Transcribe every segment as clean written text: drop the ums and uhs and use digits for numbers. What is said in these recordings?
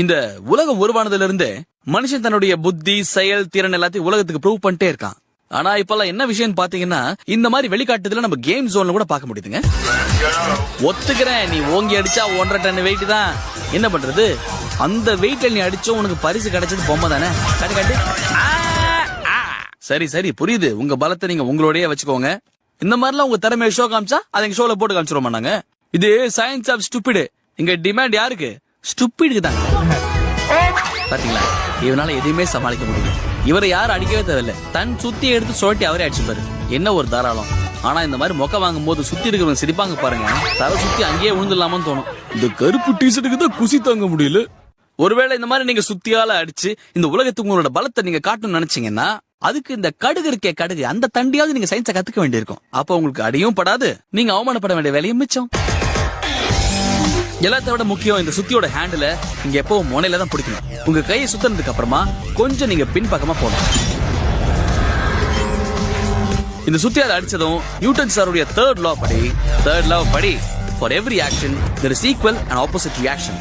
இந்த உலகம் உருவானதுல இருந்து மனுஷன் தன்னுடைய புத்தி செயல் திறன் எல்லாத்தையும் உலகத்துக்கு ப்ரூவ் பண்ணிட்டே இருக்கான். ஆனா இப்பெல்லாம் என்ன விஷயம் பாத்தீங்கன்னா இந்த மாதிரி வெளிக்காட்டுதுல நம்ம கேம் ஜோன்ல கூட பாக்க முடியுதுங்க. ஒத்துக்கிறேன், நீ ஓங்கி அடிச்சா 1.5 டன் வெயிட் தான். என்ன பண்றது, அந்த வெயிட்ல நீ அடிச்சோ உனக்கு பரிசு கிடைச்சது பொம்மை தானே. காட்டு சரி சரி புரியுது, உங்க பலத்தை நீங்க உங்களோடய வச்சுக்கோங்க. இந்த மாதிரிலாம் உங்க திறமையை ஷோ காமிச்சா அதை எங்க ஷோல போட்டு காமிச்சிருவோம் நாங்க. இது சயின்ஸ் ஆஃப் ஸ்டூபிட். இங்க டிமாண்ட் யாருக்கு? ஸ்டூபிடுக்கு தான். பாத்தீங்களா, இவனால எதையுமே சமாளிக்க முடியும். இவரை யாரும் அடிக்கவே தேவையில்லை, தன் சுத்தி எடுத்து சுழட்டி அவரே அடிச்சுப்பாரு. என்ன ஒரு தாராளம். ஆனா இந்த மாதிரி மொக்க வாங்கும் போது சுத்தி இருக்கிறவங்க சிரிப்பாங்க பாருங்க, தலை சுத்தி அங்கேயே விழுந்துடலாமான்னு தோணும். இந்த கருப்பு டிஷர்ட்டுக்கு தான் குசி தாங்க முடியல. ஒருவேளை இந்த மாதிரி நீங்க சுத்தியால அடிச்சு இந்த உலகத்துக்கு உங்களோட பலத்தை நீங்க காட்டணும்னு நினைச்சீங்கன்னா அதுக்கு இந்த கடுகு இருக்கே, கடுகு, அந்த தண்டியாவது நீங்க சயின்ஸை கத்துக்க வேண்டியிருக்கும். அப்ப உங்களுக்கு அடியும் படாது, நீங்க அவமானப்பட வேண்டிய வேலையும் மிச்சம். எல்லாத்த விட முக்கியம், இந்த சுத்தியோட ஹேண்டில நீங்க எப்பவும் முனையில தான் பிடிக்கணும். உங்க கையை சுத்தினதுக்கு அப்புறமா கொஞ்சம் நீங்க பின்பக்கமா போகணும். இந்த சுத்தியால அடிச்சதும் நியூட்டன் சாருடைய தேர்ட் லா படி for every action there is equal and opposite reaction.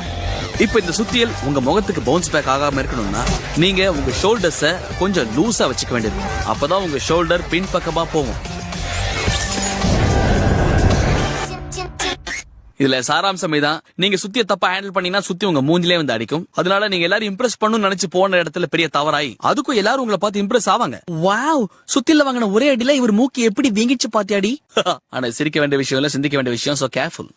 இப்ப இந்த சுத்தியல் உங்க முகத்துக்கு பவுன்ஸ் பேக் ஆகாம இருக்கணும்னா நீங்க உங்க ஷோல்டர்ஸ கொஞ்சம் லூசா வச்சுக்க வேண்டியிருக்கும். அப்பதான் உங்க ஷோல்டர் பின்பக்கமா போகும். இதுல சாராம்சம் இதான், நீங்க சுத்திய தப்பா ஹேண்டில் பண்ணீங்கன்னா சுத்தி உங்க மூஞ்சிலே வந்து அடிக்கும். அதனால நீங்க எல்லாரும் இம்ப்ரெஸ் பண்ணணும்னு நினைச்சு போன இடத்துல பெரிய தவறாய் அதுக்கும் எல்லாரும் உங்களை பார்த்து இம்ப்ரெஸ் ஆவாங்க. வாவ், சுத்தில வாங்கின ஒரே அடியில இவர் மூக்கி எப்படி வீங்கிச்சு பாத்தியாடி. ஆனா சிரிக்க வேண்டிய விஷயம் இல்ல, சிந்திக்க வேண்டிய விஷயம். So careful.